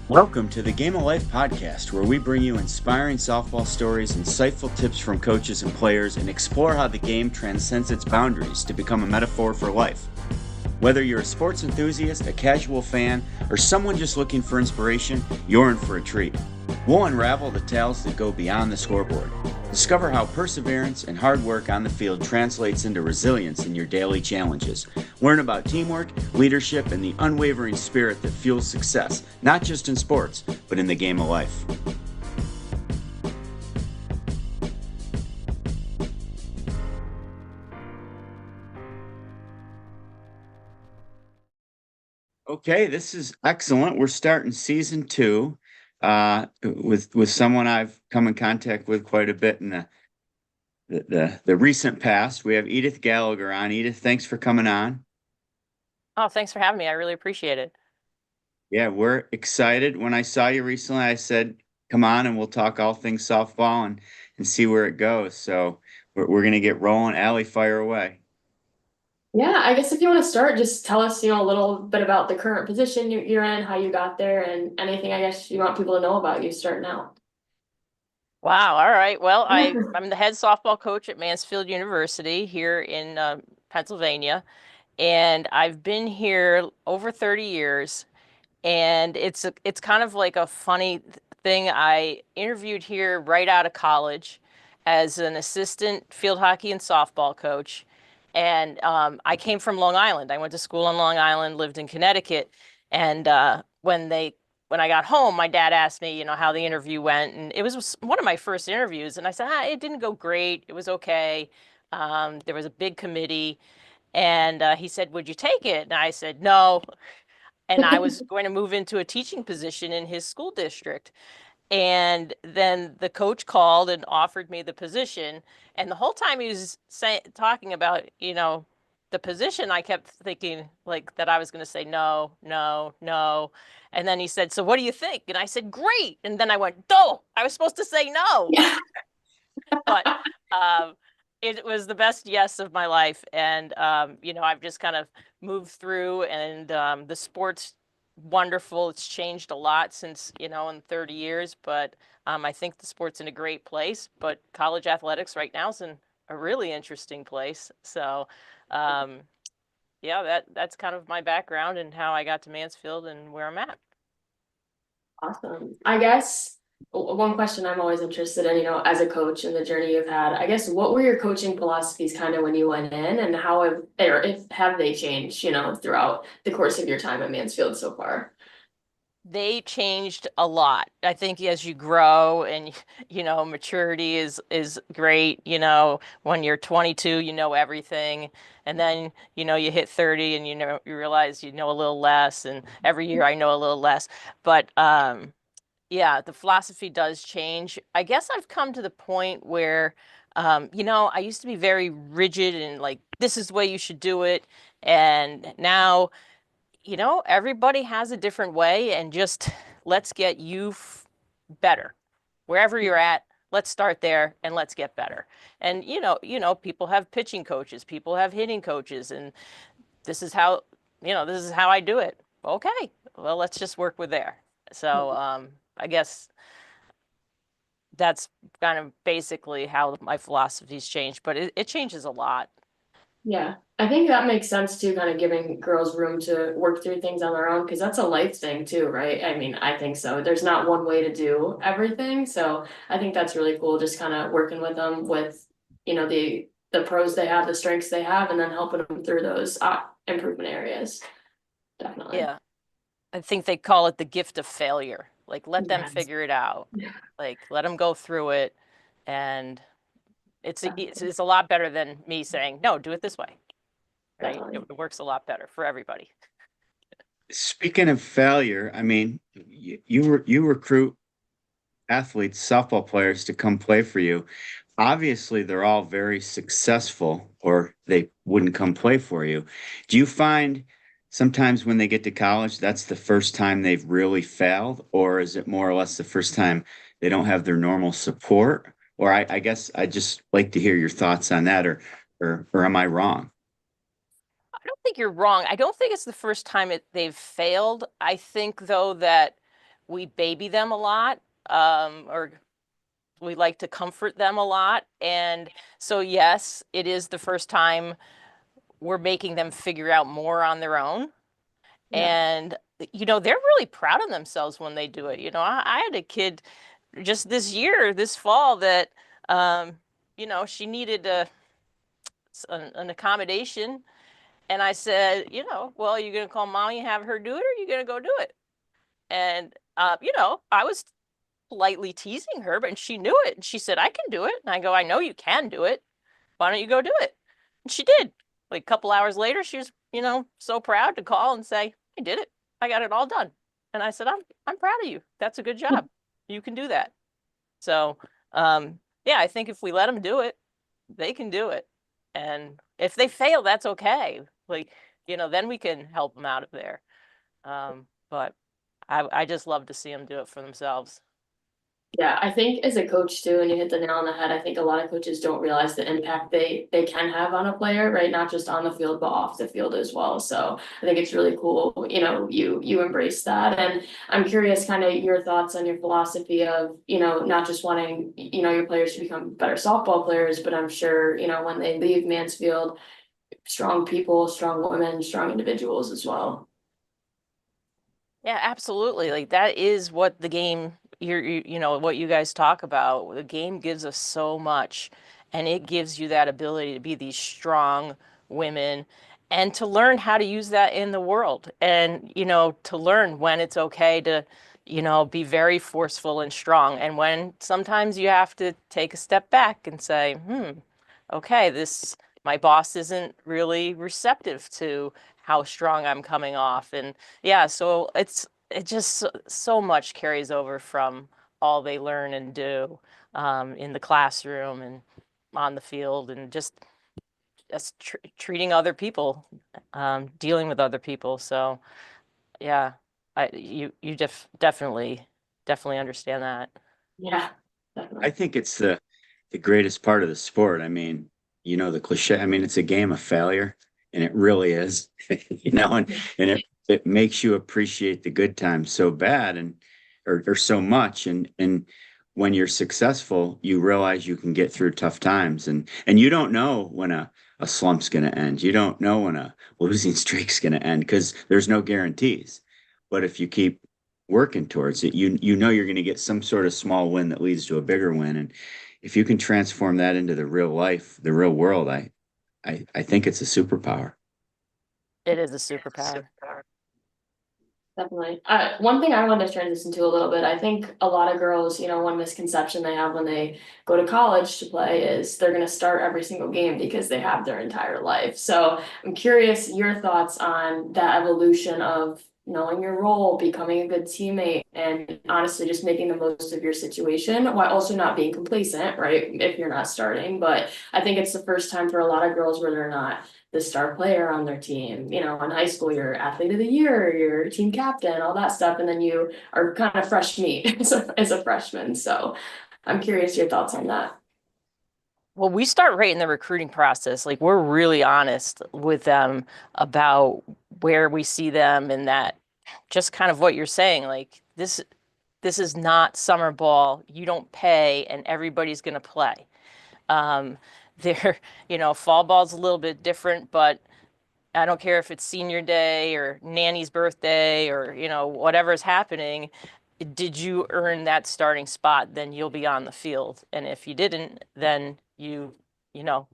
Welcome to the Game of Life podcast, where we bring you inspiring softball stories, insightful tips from coaches and players, and explore how the game transcends its boundaries to become a metaphor for life. Whether you're a sports enthusiast, a casual fan, or someone just looking for inspiration, you're in for a treat. We'll unravel the tales that go beyond the scoreboard. Discover how perseverance and hard work on the field translates into resilience in your daily challenges. Learn about teamwork, leadership, and the unwavering spirit that fuels success, not just in sports, but in the game of life. Okay, this is excellent. We're starting season 2 with someone I've come in contact with quite a bit in the recent past. We have Edith Gallagher on. Edith, thanks for coming on. Oh, thanks for having me. I really appreciate it. Yeah, we're excited. When I saw you recently, I said, come on and we'll talk all things softball and see where it goes. So we're going to get rolling. Allie, fire away. Yeah, I guess if you want to start, just tell us, a little bit about the current position you're in, how you got there, and anything I guess you want people to know about you starting out. Wow. All right. Well, I'm the head softball coach at Mansfield University here in Pennsylvania, and I've been here over 30 years. And it's kind of like a funny thing. I interviewed here right out of college as an assistant field hockey and softball coach. And I came from Long Island. I went to school on Long Island, lived in Connecticut. And when I got home, my dad asked me, how the interview went. And it was one of my first interviews. And I said, it didn't go great. It was okay. There was a big committee. And he said, would you take it? And I said, no. And I was going to move into a teaching position in his school district. And then the coach called and offered me the position. And the whole time he was talking about, the position, I kept thinking like that I was going to say no, no, no. And then he said, so what do you think? And I said, great. And then I went, oh, I was supposed to say no. Yeah. But it was the best yes of my life. And, I've just kind of moved through, and the sport's wonderful. It's changed a lot since, in 30 years, but I think the sport's in a great place. But college athletics right now is in a really interesting place. So, yeah, that's kind of my background and how I got to Mansfield and where I'm at. Awesome. I guess one question I'm always interested in, as a coach and the journey you've had, I guess what were your coaching philosophies kind of when you went in, and how have they changed, throughout the course of your time at Mansfield so far? They changed a lot. I think as you grow and maturity is great. When you're 22, you know everything, and then you hit 30 and you realize you know a little less, and every year I know a little less. But yeah, the philosophy does change. I guess I've come to the point where I used to be very rigid and like, this is the way you should do it. And now everybody has a different way, and just let's get you better. Wherever you're at, let's start there and let's get better. And people have pitching coaches, people have hitting coaches, and this is how, this is how I do it. Okay, well, let's just work with there. So I guess that's kind of basically how my philosophy's changed, but it changes a lot. Yeah, I think that makes sense too, kind of giving girls room to work through things on their own, because that's a life thing too, right? I mean, I think so. There's not one way to do everything, so I think that's really cool. Just kind of working with them with, the pros they have, the strengths they have, and then helping them through those improvement areas. Definitely. Yeah, I think they call it the gift of failure. Like, let them Yes. figure it out. Like, let them go through it, and it's a lot better than me saying, no, do it this way. Right? Definitely. It works a lot better for everybody. Speaking of failure, I mean, you recruit athletes, softball players to come play for you. Obviously, they're all very successful, or they wouldn't come play for you. Do you find sometimes when they get to college, that's the first time they've really failed, or is it more or less the first time they don't have their normal support? Or I guess I just like to hear your thoughts on that, or am I wrong? I don't think you're wrong. I don't think it's the first time they've failed. I think, though, that we baby them a lot, or we like to comfort them a lot. And so, yes, it is the first time we're making them figure out more on their own. Yeah. And, they're really proud of themselves when they do it. I had a kid just this fall that, she needed an accommodation. And I said, well, you're going to call mommy and have her do it, or you're going to go do it. And, I was politely teasing her, but she knew it. And she said, I can do it. And I go, I know you can do it. Why don't you go do it? And she did. Like a couple hours later, she was, so proud to call and say, I did it. I got it all done. And I said, I'm proud of you. That's a good job. You can do that. So, yeah, I think if we let them do it, they can do it. And if they fail, that's okay. Like, then we can help them out of there. But I just love to see them do it for themselves. Yeah, I think as a coach too, and you hit the nail on the head, I think a lot of coaches don't realize the impact they can have on a player, right? Not just on the field, but off the field as well. So I think it's really cool, you embrace that. And I'm curious kind of your thoughts on your philosophy of, not just wanting, your players to become better softball players, but I'm sure, when they leave Mansfield, strong people, strong women, strong individuals as well. Yeah, absolutely. Like that is what the game, what you guys talk about. The game gives us so much, and it gives you that ability to be these strong women and to learn how to use that in the world, and, to learn when it's okay to, be very forceful and strong, and when sometimes you have to take a step back and say, okay, my boss isn't really receptive to how strong I'm coming off. And yeah, so it just so much carries over from all they learn and do, in the classroom and on the field, and just treating other people, dealing with other people. So yeah, you definitely understand that. Yeah, I definitely. think it's the greatest part of the sport. I mean, the cliche. I mean, it's a game of failure, and it really is. And it makes you appreciate the good times so bad and or so much. And when you're successful, you realize you can get through tough times, and you don't know when a slump's going to end. You don't know when a losing streak's going to end because there's no guarantees. But if you keep working towards it, you know you're going to get some sort of small win that leads to a bigger win. And if you can transform that into the real life, the real world, I think it's a superpower. It is a superpower. Definitely. One thing I wanted to transition to a little bit, I think a lot of girls, one misconception they have when they go to college to play is they're going to start every single game because they have their entire life. So I'm curious your thoughts on that evolution of knowing your role, becoming a good teammate, and honestly just making the most of your situation while also not being complacent, right? If you're not starting. But I think it's the first time for a lot of girls where they're not the star player on their team. In high school, you're athlete of the year, you're team captain, all that stuff. And then you are kind of fresh meat as a freshman. So I'm curious your thoughts on that. Well, we start right in the recruiting process. Like we're really honest with them about where we see them, and that just kind of what you're saying, like this is not summer ball. You don't pay and everybody's going to play. Um, there, fall ball's a little bit different, but I don't care if it's senior day or nanny's birthday or, whatever's happening. Did you earn that starting spot? Then you'll be on the field. And if you didn't, then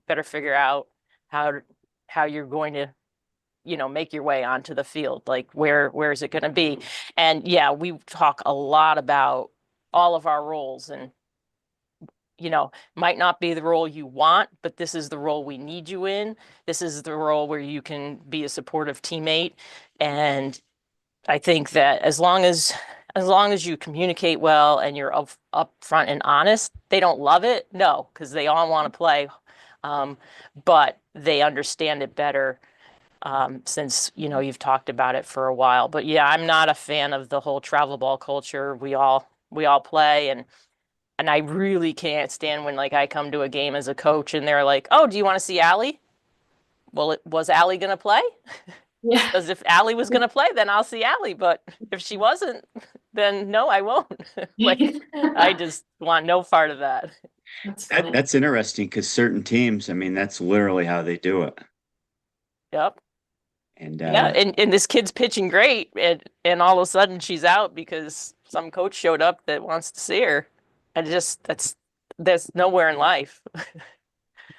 better figure out how you're going to, make your way onto the field. Like where is it going to be? And yeah, we talk a lot about all of our roles, and might not be the role you want, but this is the role we need you in. This is the role where you can be a supportive teammate. And I think that as long as you communicate well and you're upfront and honest, they don't love it, no, because they all want to play, but they understand it better, since you've talked about it for a while. But yeah, I'm not a fan of the whole travel ball culture. We all play, and I really can't stand when, like, I come to a game as a coach and they're like, "Oh, do you want to see Allie?" Well, was Allie gonna play? Yeah. Because if Allie was gonna play, then I'll see Allie. But if she wasn't, then no, I won't. Like, I just want no part of that. That's funny. That's interesting because certain teams, I mean, that's literally how they do it. Yep. And Yeah, and this kid's pitching great, and all of a sudden she's out because some coach showed up that wants to see her. And just that's nowhere in life.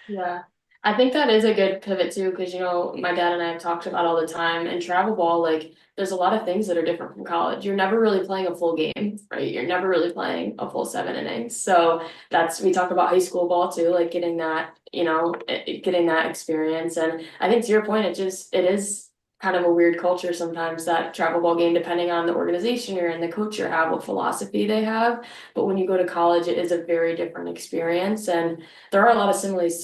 Yeah. I think that is a good pivot too, because my dad and I have talked about all the time and travel ball, like there's a lot of things that are different from college. You're never really playing a full game, right? You're never really playing a full 7 innings. So we talk about high school ball too, like getting that, getting that experience. And I think to your point, it is kind of a weird culture sometimes, that travel ball game, depending on the organization you're in, the coach you have, what philosophy they have. But when you go to college, it is a very different experience. And there are a lot of similarities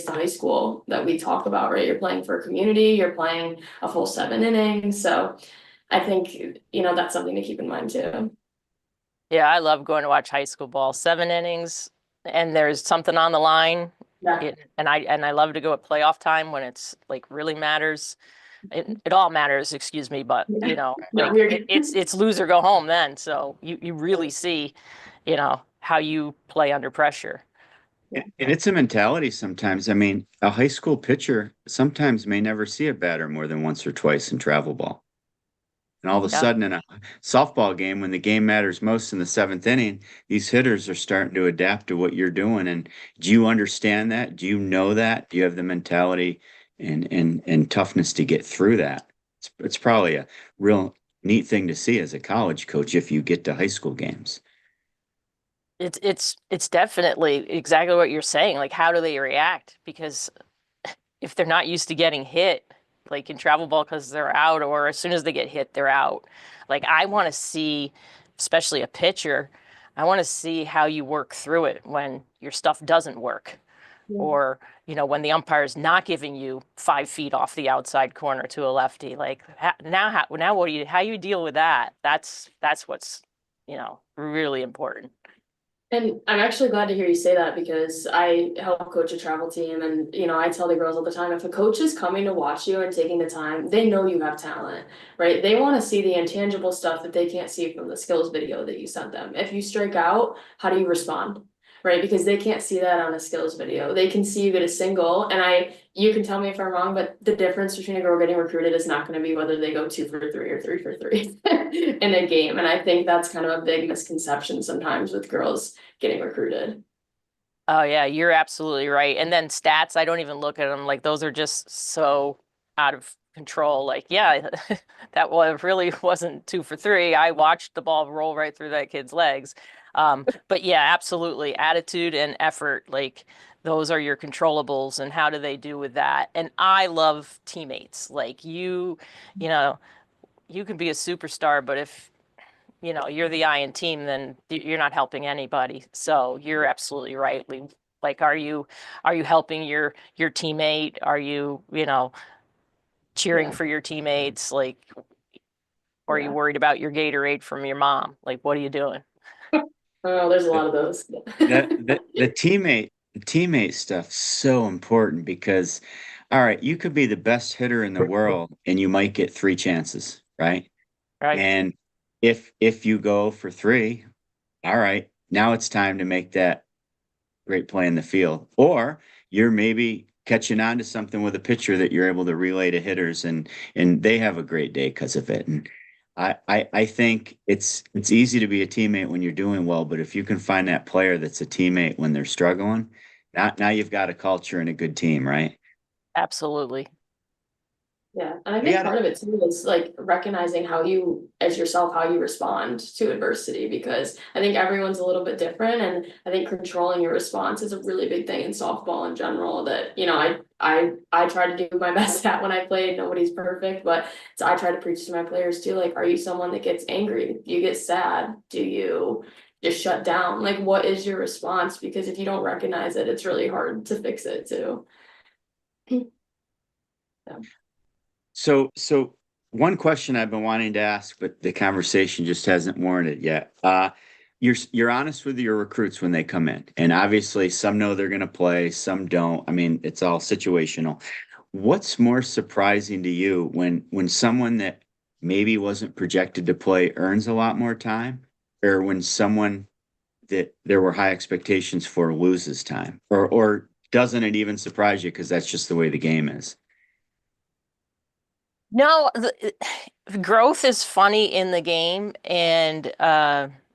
to high school that we talk about, right? You're playing for a community, you're playing a full 7 innings. So I think, that's something to keep in mind too. Yeah, I love going to watch high school ball. 7 innings, and there's something on the line. Yeah. And I love to go at playoff time when it's like really matters. It all matters, excuse me, but No, like it's lose or go home then. So you really see, how you play under pressure. and it's a mentality sometimes. I mean, a high school pitcher sometimes may never see a batter more than once or twice in travel ball. And all of a Yeah. sudden in a softball game, when the game matters most in the seventh inning, these hitters are starting to adapt to what you're doing. And do you understand that? Do you know that? Do you have the mentality and toughness to get through that? It's probably a real neat thing to see as a college coach if you get to high school games. It's definitely exactly what you're saying. Like, how do they react? Because if they're not used to getting hit, like in travel ball, because they're out, or as soon as they get hit, they're out. Like, I want to see, especially a pitcher, I want to see how you work through it when your stuff doesn't work, or when the umpire is not giving you 5 feet off the outside corner to a lefty. Like, now how you deal with that? That's what's really important. And I'm actually glad to hear you say that, because I help coach a travel team, and I tell the girls all the time, if a coach is coming to watch you and taking the time, they know you have talent, right? They want to see the intangible stuff that they can't see from the skills video that you sent them. If you strike out, how do you respond? Right? Because they can't see that on a skills video. They can see you get a single, and you can tell me if I'm wrong, but the difference between a girl getting recruited is not going to be whether they go 2 for 3 or 3 for 3 in a game. And I think that's kind of a big misconception sometimes with girls getting recruited. Oh yeah, you're absolutely right. And then stats, I don't even look at them. Like, those are just so out of control. Like, yeah, that really wasn't 2 for 3. I watched the ball roll right through that kid's legs. But yeah, absolutely. Attitude and effort, like those are your controllables, and how do they do with that? And I love teammates. Like, you can be a superstar, but if you're the I in team, then you're not helping anybody. So you're absolutely right. Like, are you helping your teammate? Are you, cheering for your teammtes? Like, or are you worried about your Gatorade from your mom? Like, what are you doing? Oh, there's a lot of those. The teammate stuff's so important because, all right, you could be the best hitter in the world and you might get 3 chances, right? Right. And if you go for 3, all right, now it's time to make that great play in the field. Or you're maybe catching on to something with a pitcher that you're able to relay to hitters and they have a great day because of it. And I think it's easy to be a teammate when you're doing well, but if you can find that player that's a teammate when they're struggling, now you've got a culture and a good team, right? Absolutely. Yeah, and I think part of it too is like recognizing how you, as yourself, how you respond to adversity, because I think everyone's a little bit different, and I think controlling your response is a really big thing in softball in general. That I try to do my best at when I played. Nobody's perfect, but I try to preach to my players too. Like, are you someone that gets angry? Do you get sad? Do you just shut down? Like, what is your response? Because if you don't recognize it, it's really hard to fix it too. Yeah. So one question I've been wanting to ask, but the conversation just hasn't warranted yet. You're honest with your recruits when they come in, and obviously some know they're going to play, some don't. I mean, it's all situational. What's more surprising to you when someone that maybe wasn't projected to play earns a lot more time, or when someone that there were high expectations for loses time, or doesn't it even surprise you because that's just the way the game is? No, growth is funny in the game, and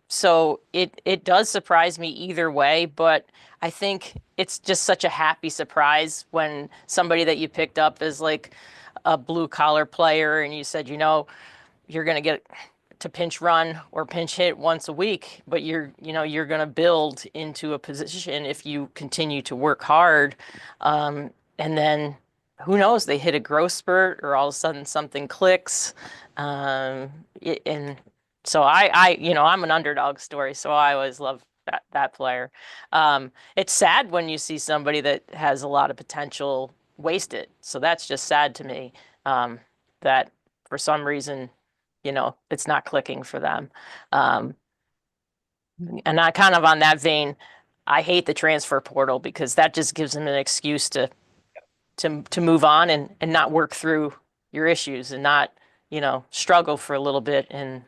so it does surprise me either way, but I think it's just such a happy surprise when somebody that you picked up is like a blue collar player and you said, you're going to get to pinch run or pinch hit once a week, but you're going to build into a position if you continue to work hard. And then who knows, they hit a growth spurt or all of a sudden something clicks. And so I'm an underdog story, so I always love that player. It's sad when you see somebody that has a lot of potential waste it. So that's just sad to me, that for some reason, it's not clicking for them. Um, and I kind of on that vein, I hate the transfer portal because that just gives them an excuse to move on and not work through your issues and not, struggle for a little bit and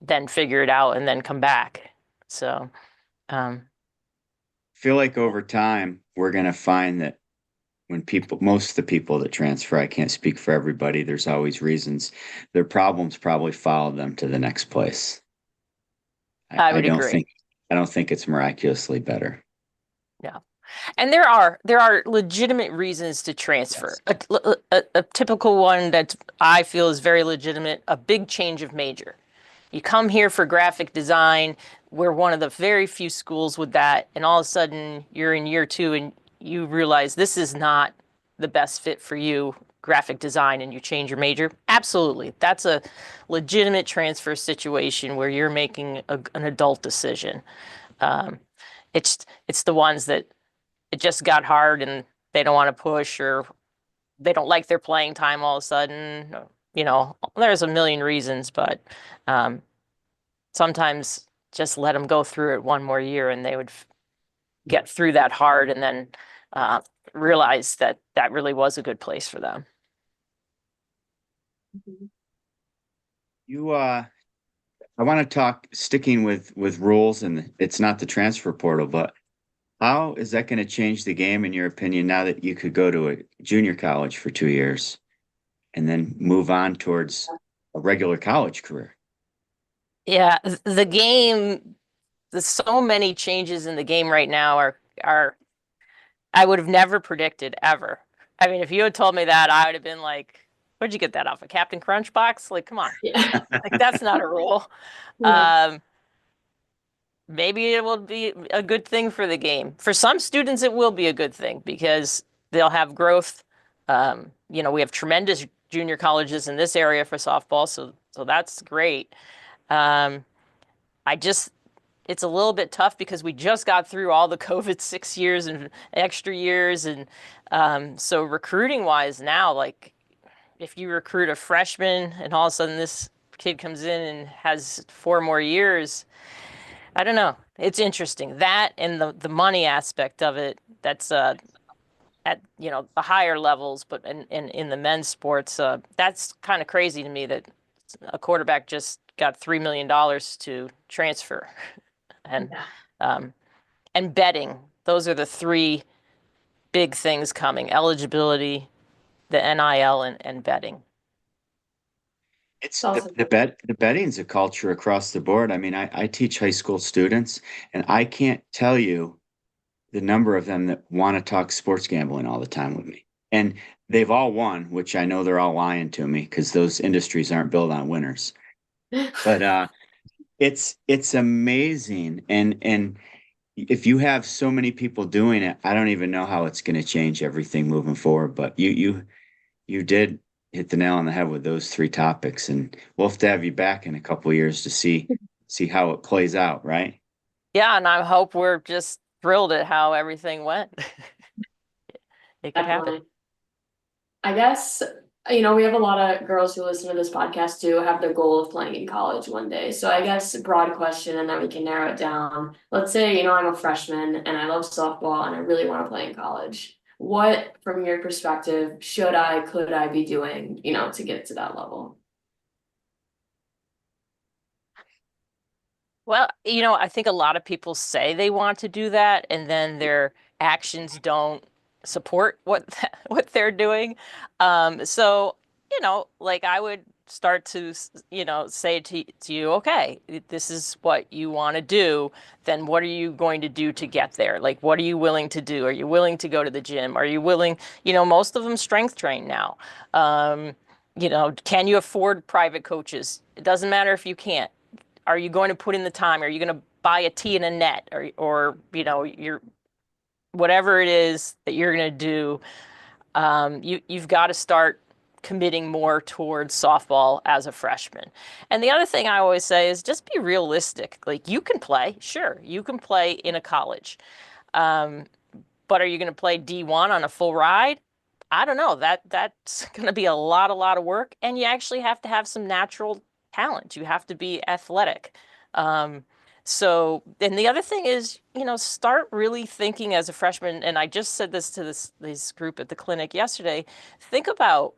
then figure it out and then come back. So, Feel like over time we're going to find that when most of the people that transfer, I can't speak for everybody, there's always reasons. Their problems probably follow them to the next place. I I would don't agree. think I don't think it's miraculously better. Yeah. And there are legitimate reasons to transfer. Yes. A typical one that I feel is very legitimate, a big change of major. You come here for graphic design. We're one of the very few schools with that. And all of a sudden, you're in year two and you realize this is not the best fit for you, graphic design, and you change your major. Absolutely. That's a legitimate transfer situation where you're making an adult decision. Um, it's the ones that it just got hard and they don't want to push or they don't like their playing time all of a sudden. There's a million reasons, but um, sometimes just let them go through it one more year and they would get through that hard and then uh, realize that that really was a good place for them. You I want to talk sticking with rules, and it's not the transfer portal, but how is that going to change the game in your opinion now that you could go to a junior college for 2 years and then move on towards a regular college career? Yeah, the game, there's so many changes in the game right now are I would have never predicted ever. I mean, if you had told me that, I would have been like, where'd you get that off? A Captain Crunch box? Like, come on. Yeah. Like that's not a rule. Yeah. Um, Maybe it will be a good thing for the game. For some students, it will be a good thing because they'll have growth. We have tremendous junior colleges in this area for softball, so that's great. Um, I just It's a little bit tough because we just got through all the COVID 6 years and extra years, and so recruiting wise now, like if you recruit a freshman and all of a sudden this kid comes in and has 4 more years, I don't know. It's interesting that and the money aspect of it. That's at the higher levels, but in the men's sports, that's kind of crazy to me that a quarterback just got $3 million to transfer, and Yeah. um, and betting. Those are the three big things coming: eligibility, the NIL, and betting. It's It's also the betting's a culture across the board. I mean, I teach high school students, and I can't tell you the number of them that want to talk sports gambling all the time with me. And they've all won, which I know they're all lying to me because those industries aren't built on winners. But it's amazing. And if you have so many people doing it, I don't even know how it's going to change everything moving forward. But you did hit the nail on the head with those three topics, and we'll have to have you back in a couple of years to see how it plays out, right? Yeah, and I hope we're just thrilled at how everything went. It could happen. definitely. I guess, we have a lot of girls who listen to this podcast too, have the goal of playing in college one day. So I guess broad question, and then we can narrow it down. Let's say, I'm a freshman and I love softball and I really want to play in college. What, from your perspective, could I be doing, to get to that level? Well, I think a lot of people say they want to do that, and then their actions don't support what they're doing. So, like I would start to, say to you, okay, this is what you want to do. Then what are you going to do to get there? Like, what are you willing to do? Are you willing to go to the gym? Are you willing, most of them strength train now. Can you afford private coaches? It doesn't matter if you can't. Are you going to put in the time? Are you going to buy a tee and a net, or you're whatever it is that you're going to do? You've got to start committing more towards softball as a freshman. And the other thing I always say is just be realistic. Like you can play, sure, you can play in a college, um, but are you going to play D1 on a full ride? I don't know. That's going to be a lot of work, and you actually have to have some natural talent. You have to be athletic. Um, and the other thing is, start really thinking as a freshman. And I just said this to this group at the clinic yesterday. Think about,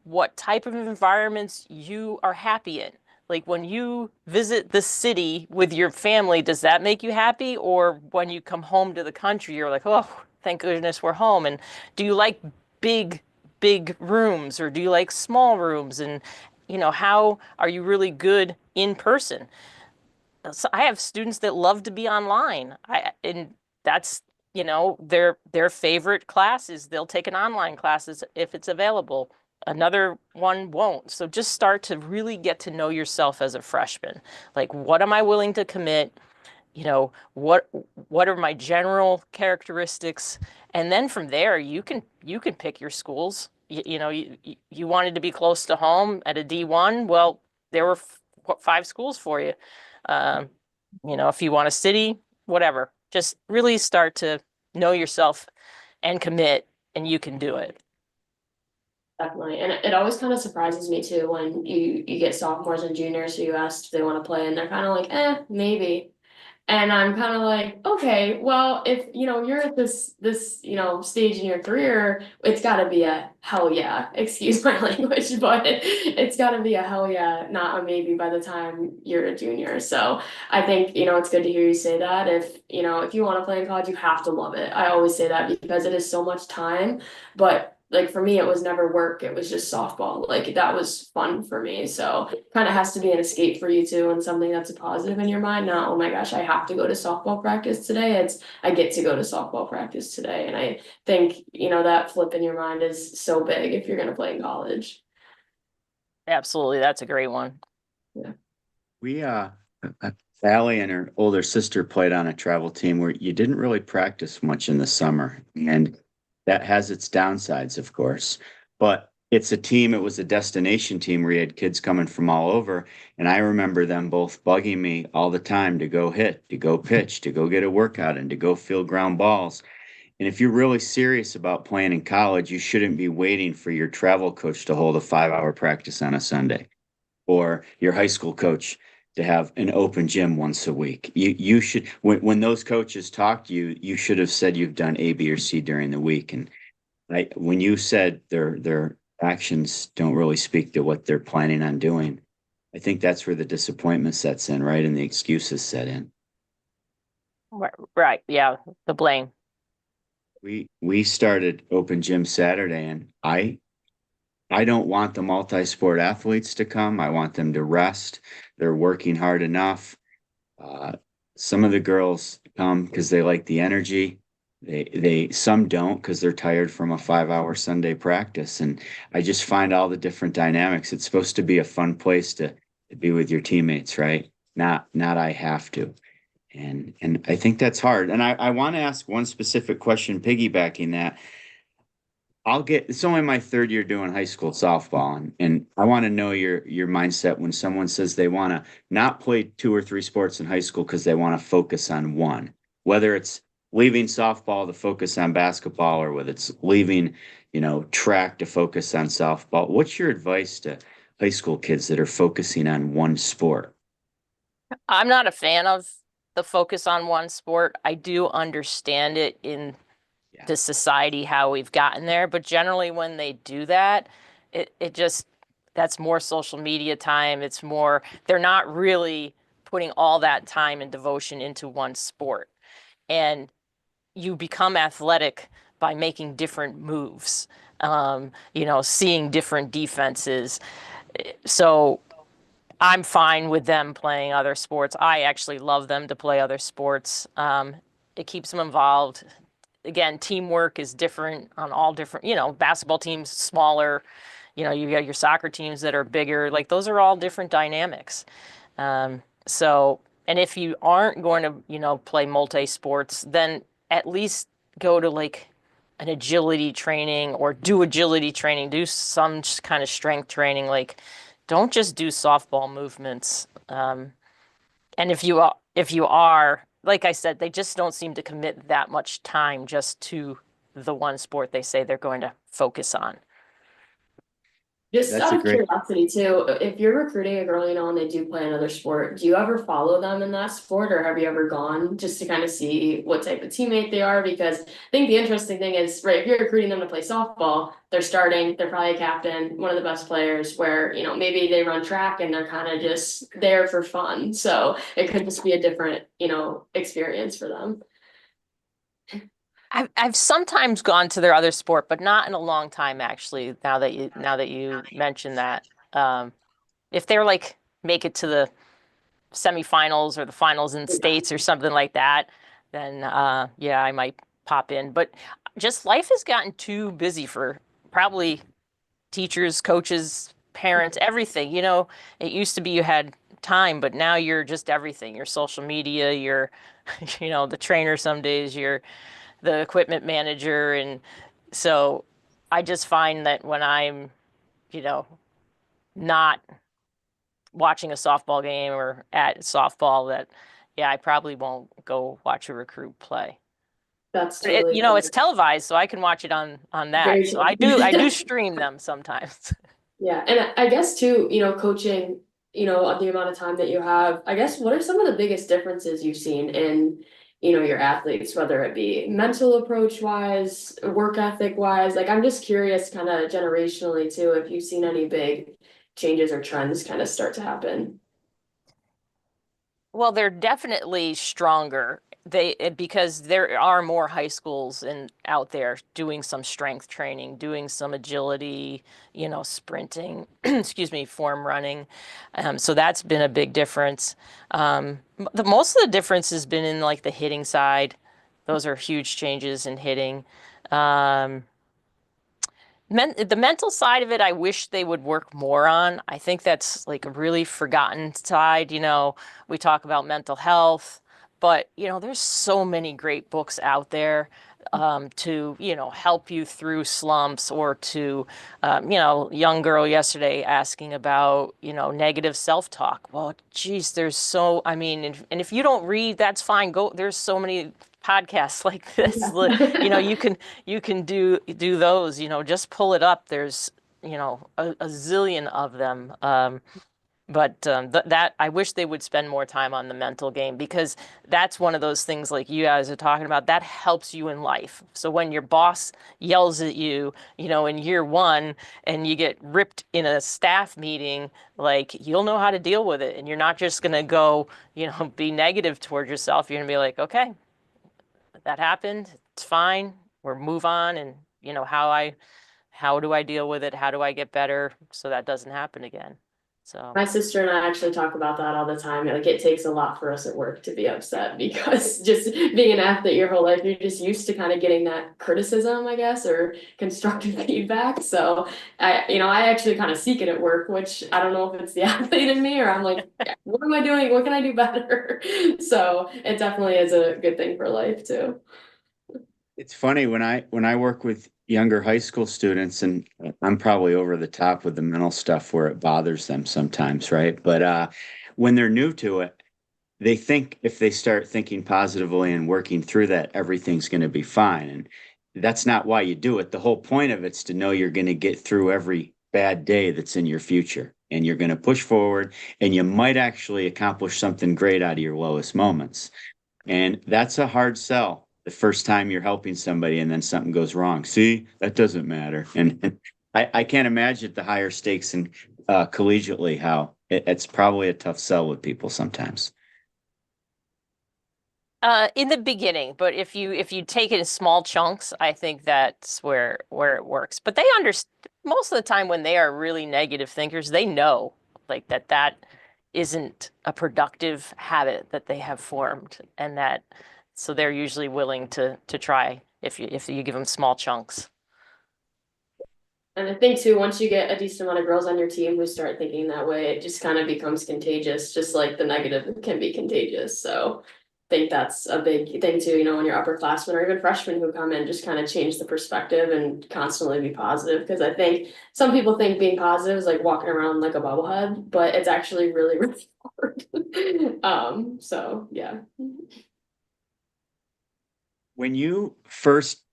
what type of environments you are happy in. Like when you visit the city with your family, does that make you happy? Or when you come home to the country, you're like, oh, thank goodness we're home. And do you like big, big rooms, or do you like small rooms? And, how are you really good in person? So I have students that love to be online. And that's, their favorite class is they'll take an online classes if it's available. Another one won't. So just start to really get to know yourself as a freshman. Like, what am I willing to commit? What are my general characteristics? And then from there, you can pick your schools. You wanted to be close to home at a D1. Well, there were 5 schools for you. Um, if you want a city, whatever, just really start to know yourself and commit, and you can do it. Definitely. And it always kind of surprises me too when you get sophomores and juniors who you ask if they want to play and they're kind of like, maybe. And I'm kind of like, okay, well, if you're at this stage in your career, it's got to be a hell yeah. Excuse my language, but it's got to be a hell yeah, not a maybe by the time you're a junior. So I think it's good to hear you say that. If you want to play in college, you have to love it. I always say that because it is so much time, but. Like for me, it was never work. It was just softball. Like that was fun for me. So kind of has to be an escape for you too, and something that's a positive in your mind. Not, oh my gosh, I have to go to softball practice today. It's I get to go to softball practice today. And I think, that flip in your mind is so big if you're gonna play in college. Absolutely. That's a great one. Yeah. We Sally and her older sister played on a travel team where you didn't really practice much in the summer, and that has its downsides, of course. But it's a team, it was a destination team where you had kids coming from all over. And I remember them both bugging me all the time to go hit, to go pitch, to go get a workout, and to go field ground balls. And if you're really serious about playing in college, you shouldn't be waiting for your travel coach to hold a 5 hour practice on a Sunday, or your high school coach to have an open gym once a week. You should, when those coaches talk to you, you should have said you've done A, B, or C during the week. And when you said their actions don't really speak to what they're planning on doing, I think that's where the disappointment sets in, right? And the excuses set in. Right. Yeah. The blame. We started open gym Saturday, and I don't want the multi-sport athletes to come. I want them to rest. They're working hard enough. Uh, some of the girls come because they like the energy. Some don't because they're tired from a 5 hour Sunday practice. And I just find all the different dynamics. It's supposed to be a fun place to be with your teammates, right? Not I have to. And I think that's hard. And I want to ask one specific question, piggybacking that. It's only my third year doing high school softball, and I want to know your mindset when someone says they want to not play 2 or 3 sports in high school because they want to focus on one, whether it's leaving softball to focus on basketball, or whether it's leaving, track to focus on softball. What's your advice to high school kids that are focusing on one sport? I'm not a fan of the focus on one sport. I do understand it in the society, how we've gotten there. But generally, when they do that, it just, that's more social media time. It's more, they're not really putting all that time and devotion into one sport. And you become athletic by making different moves, seeing different defenses. So I'm fine with them playing other sports. I actually love them to play other sports. It keeps them involved. Again, teamwork is different on all different, basketball teams smaller, you got your soccer teams that are bigger. Like those are all different dynamics. So, and if you aren't going to, play multi-sports, then at least go to like an agility training or do agility training, do some kind of strength training. Like, don't just do softball movements. And if you are, like I said, they just don't seem to commit that much time just to the one sport they say they're going to focus on. Just That's out a of great. curiosity too, if you're recruiting a girl, and they do play another sport, do you ever follow them in that sport, or have you ever gone just to kind of see what type of teammate they are? Because I think the interesting thing is, right, if you're recruiting them to play softball, they're starting, they're probably a captain, one of the best players, where, maybe they run track and they're kind of just there for fun. So it could just be a different, experience for them. I've sometimes gone to their other sport, but not in a long time, actually, now that you mention that. If they're like make it to the semifinals or the finals in states or something like that, then yeah, I might pop in. But just life has gotten too busy for probably teachers, coaches, parents, everything. It used to be you had time, but now you're just everything. Your social media, you're, the trainer some days, you're the equipment manager. And so I just find that when I'm, not watching a softball game or at softball, that, yeah, I probably won't go watch a recruit play. That's But it, totally it's televised, so I can watch it on that. very So true. I do stream them sometimes. Yeah, and I guess too, coaching, the amount of time that you have, I guess, what are some of the biggest differences you've seen in, your athletes, whether it be mental approach wise, work ethic wise? Like, I'm just curious, kind of generationally too, if you've seen any big changes or trends kind of start to happen. Well, they're definitely stronger. Because there are more high schools out there doing some strength training, doing some agility, sprinting, excuse me, form running. So that's been a big difference. The most of the difference has been in like the hitting side. Those are huge changes in hitting. Um, the mental side of it, I wish they would work more on. I think that's like a really forgotten side. We talk about mental health, but there's so many great books out there to help you through slumps, or to young girl yesterday asking about negative self-talk. Well, geez, there's so, I mean, and if you don't read, that's fine. There's so many podcasts like this. You can do those. Just pull it up. There's a zillion of them. But that I wish they would spend more time on the mental game, because that's one of those things like you guys are talking about that helps you in life. So when your boss yells at you, in year one, and you get ripped in a staff meeting, like you'll know how to deal with it, and you're not just gonna go, be negative towards yourself. You're gonna be like, okay, that happened. It's fine. We'll move on, and how do I deal with it? How do I get better so that doesn't happen again? So My sister and I actually talk about that all the time. Like, it takes a lot for us at work to be upset, because just being an athlete your whole life, you're just used to kind of getting that criticism, I guess, or constructive feedback. So I actually kind of seek it at work, which I don't know if it's the athlete in me, or I'm like, what am I doing? What can I do better? So it definitely is a good thing for life too. It's funny when I work with younger high school students, and I'm probably over the top with the mental stuff where it bothers them sometimes, right? But when they're new to it, they think if they start thinking positively and working through that, everything's going to be fine. And that's not why you do it. The whole point of it's to know you're going to get through every bad day that's in your future, and you're going to push forward, and you might actually accomplish something great out of your lowest moments. And that's a hard sell the first time you're helping somebody and then something goes wrong. See, that doesn't matter. And I can't imagine the higher stakes and collegiately how it's probably a tough sell with people sometimes. In the beginning, but if you take it in small chunks, I think that's where it works. But they understand most of the time when they are really negative thinkers, they know like that isn't a productive habit that they have formed, and that so they're usually willing to try if you give them small chunks. And I think too, once you get a decent amount of girls on your team who start thinking that way, it just kind of becomes contagious, just like the negative can be contagious. So I think that's a big thing too, you know, when you're upperclassmen or even freshmen who come in, just kind of change the perspective and constantly be positive. Because I think some people think being positive is like walking around like a bobblehead, but it's actually really, really hard. So yeah. When you first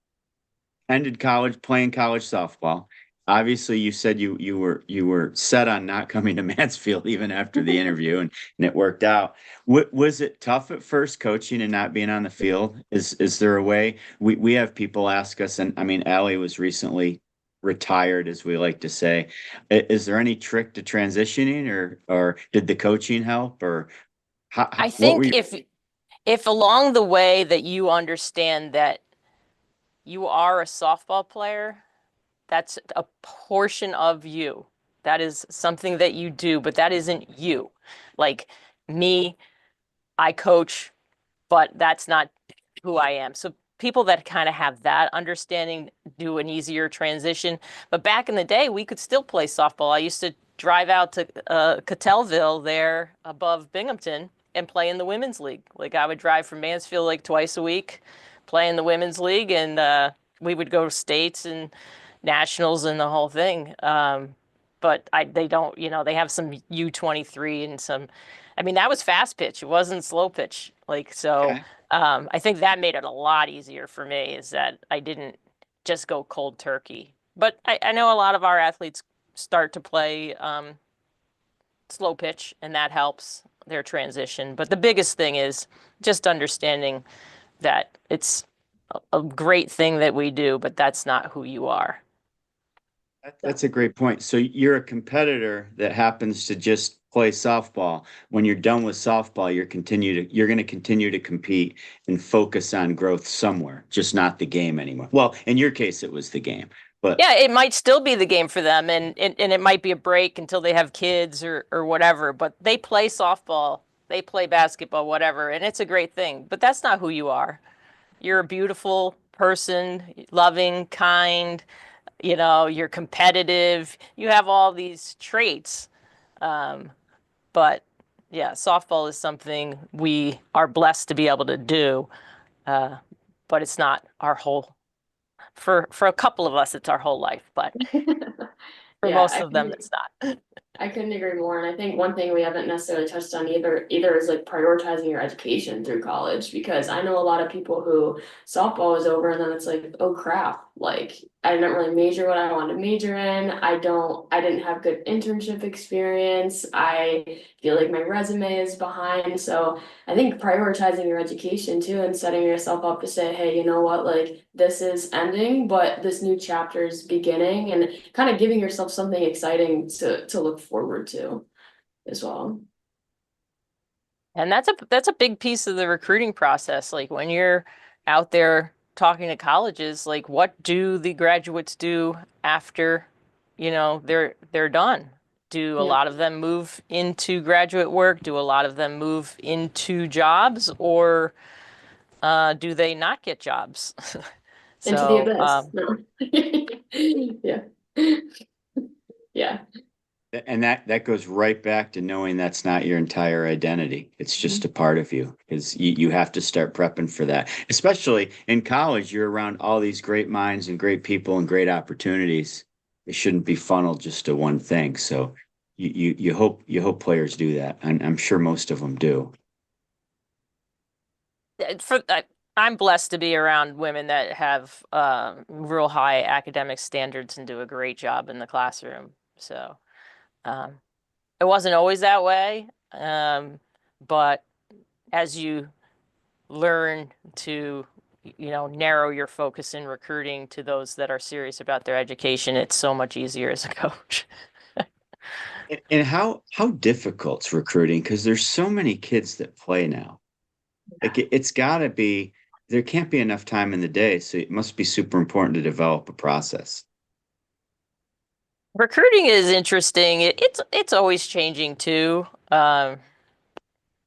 ended college, playing college softball, obviously you said you were set on not coming to Mansfield even after the interview, and it worked out. Was it tough at first coaching and not being on the field? Is there a way? We have people ask us, and I mean, Allie was recently retired, as we like to say. Is there any trick to transitioning, or did the coaching help, or I what were think you? if along the way that you understand that you are a softball player, that's a portion of you. That is something that you do, but that isn't you. Like me, I coach, but that's not who I am. So people that kind of have that understanding do an easier transition. But back in the day, we could still play softball. I used to drive out to Cotellville there above Binghamton and play in the women's league. Like I would drive from Mansfield like twice a week, play in the women's league, and we would go to states and nationals and the whole thing. But they don't, they have some U23 and some, I mean, that was fast pitch. It wasn't slow pitch. Like, so Okay. I think that made it a lot easier for me is that I didn't just go cold turkey. But I know a lot of our athletes start to play slow pitch, and that helps their transition. But the biggest thing is just understanding that it's a great thing that we do, but that's not who you are. That's a great point. So you're a competitor that happens to just play softball. When you're done with softball, you're going to continue to compete and focus on growth somewhere, just not the game anymore. Well, in your case, it was the game, but Yeah, it might still be the game for them, and it might be a break until they have kids or whatever, but they play softball, they play basketball, whatever, and it's a great thing. But that's not who you are. You're a beautiful person, loving, kind, you're competitive. You have all these traits. Um, but yeah, softball is something we are blessed to be able to do. Uh, but it's not our whole, for a couple of us, it's our whole life, but for Yeah, most of them, it's not. I couldn't agree more. And I think one thing we haven't necessarily touched on either is like prioritizing your education through college, because I know a lot of people who softball is over and then it's like, oh crap, like I didn't really major what I wanted to major in. I didn't have good internship experience. I feel like my resume is behind. So I think prioritizing your education too and setting yourself up to say, hey, you know what, like this is ending, but this new chapter is beginning, and kind of giving yourself something exciting to look forward to as well. And that's a big piece of the recruiting process. Like when you're out there talking to colleges, like what do the graduates do after, they're done? Do a Yeah. lot of them move into graduate work? Do a lot of them move into jobs, or do they not get jobs? Into the So, abyss. No. Yeah. Yeah. and that goes right back to knowing that's not your entire identity. It's just a part of you, because you have to start prepping for that. Especially in college, you're around all these great minds and great people and great opportunities. It shouldn't be funneled just to one thing. So you hope players do that. And I'm sure most of them do. for I'm blessed to be around women that have real high academic standards and do a great job in the classroom. So um, it wasn't always that way, but as you learn to, narrow your focus in recruiting to those that are serious about their education, it's so much easier as a coach. And how difficult's recruiting? Because there's so many kids that play now. Like it's got to be, there can't be enough time in the day. So it must be super important to develop a process. Recruiting is interesting. It's always changing too.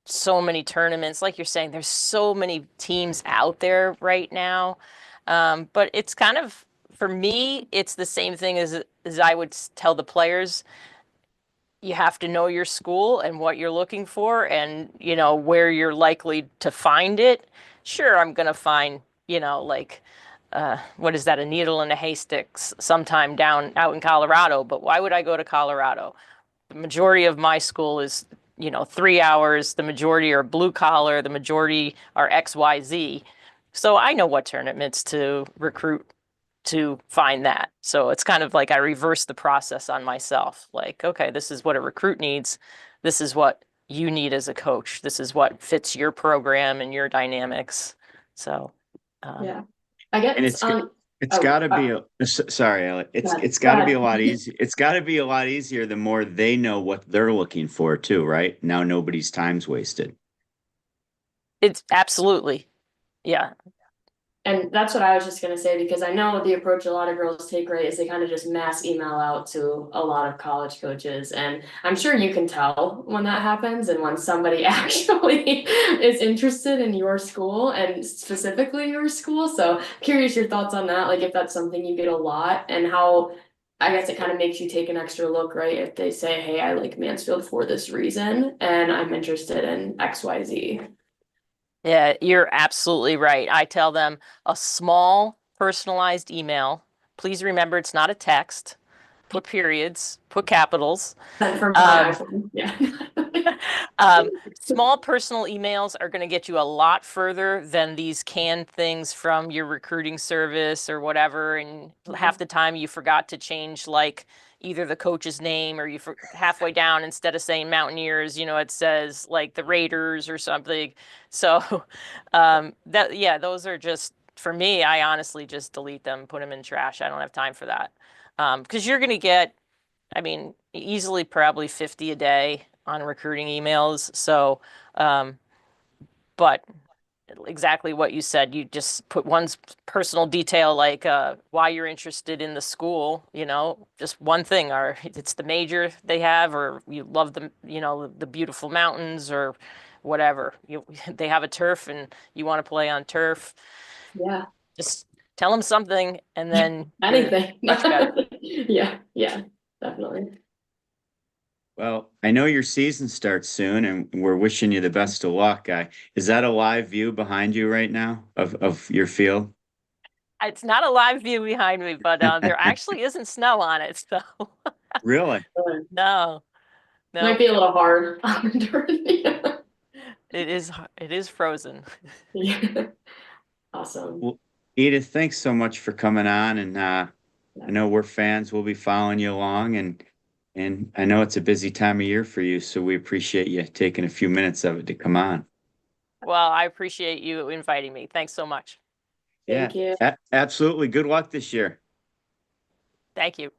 So many tournaments, like you're saying, there's so many teams out there right now. But it's kind of, for me, it's the same thing as I would tell the players. You have to know your school and what you're looking for and, where you're likely to find it. Sure, I'm going to find, like, what is that, a needle in a haystack sometime down out in Colorado. But why would I go to Colorado? The majority of my school is, 3 hours. The majority are blue collar. The majority are XYZ. So I know what tournaments to recruit to find that. So it's kind of like I reverse the process on myself. Like, okay, this is what a recruit needs. This is what you need as a coach. This is what fits your program and your dynamics. So, Yeah. I guess And it's got to be sorry, Ellie. It's got to be a lot easier. It's got to be a lot easier the more they know what they're looking for too, right? Now nobody's time's wasted. it's absolutely, yeah. And that's what I was just gonna say, because I know the approach a lot of girls take, right, is they kind of just mass email out to a lot of college coaches. And I'm sure you can tell when that happens and when somebody actually is interested in your school and specifically your school. So curious your thoughts on that, like if that's something you get a lot and how I guess it kind of makes you take an extra look, right? If they say, hey, I like Mansfield for this reason and I'm interested in XYZ. Yeah, you're absolutely right. I tell them a small personalized email. Please remember it's not a text. Put periods, put capitals. Sent from my Um, iPhone. Yeah. small personal emails are going to get you a lot further than these canned things from your recruiting service or whatever. And half the time you forgot to change like either the coach's name or halfway down instead of saying Mountaineers, it says like the Raiders or something. So yeah, those are just for me. I honestly just delete them, put them in trash. I don't have time for that because you're going to get, I mean, easily probably 50 a day on recruiting emails. So, but exactly what you said, you just put one's personal detail, like why you're interested in the school, just one thing, or it's the major they have, or you love the beautiful mountains or whatever. They have a turf and you want to play on turf. Yeah. Just tell them something and then Anything. much better. Yeah, definitely. Well, I know your season starts soon, and we're wishing you the best of luck. Is that a live view behind you right now of your field? It's not a live view behind me, but there actually isn't snow on it, so Really? no, Might no, be a little hard. it is frozen. Yeah. Awesome. Well, Edith, thanks so much for coming on, and I know we're fans. We'll be following you along, and I know it's a busy time of year for you, so we appreciate you taking a few minutes of it to come on. Well, I appreciate you inviting me. Thanks so much. Yeah, Thank you. absolutely. Good luck this year. Thank you.